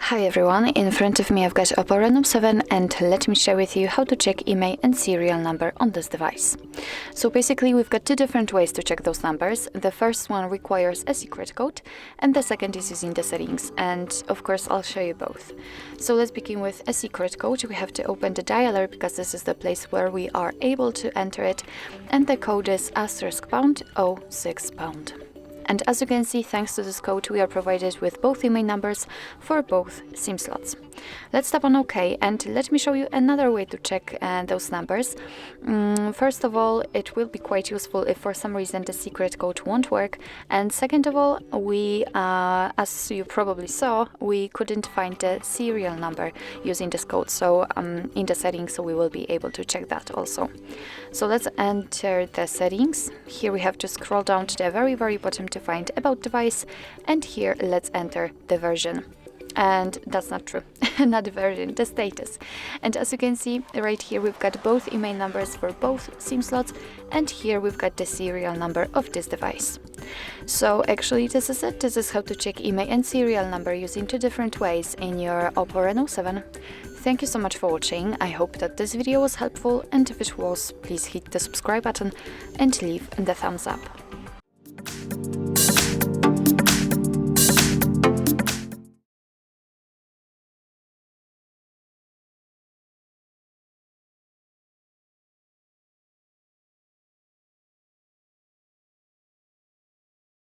Hi everyone, in front of me I've got OPPO Reno7 and let me share with you how to check IMEI and serial number on this device. So basically we've got two different ways to check those numbers. The first one requires a secret code and the second is using the settings, and of course I'll show you both. So let's begin with a secret code. We have to open the dialer because this is the place where we are able to enter it, and the code is *##06#. And as you can see, thanks to this code, we are provided with both IMEI numbers for both SIM slots. Let's tap on OK, and let me show you another way to check those numbers. First of all, it will be quite useful if for some reason the secret code won't work. And second of all, as you probably saw, we couldn't find the serial number using this code. So in the settings, we will be able to check that also. So let's enter the settings. Here we have to scroll down to the very bottom to find About Device, and here let's enter the version. And that's not true, not the version, the status. And as you can see right here, we've got both IMEI numbers for both SIM slots, and here we've got the serial number of this device. So actually this is it. This is how to check IMEI and serial number using two different ways in your OPPO Reno7. Thank you so much for watching. I hope that this video was helpful, and if it was, please hit the subscribe button and leave the thumbs up.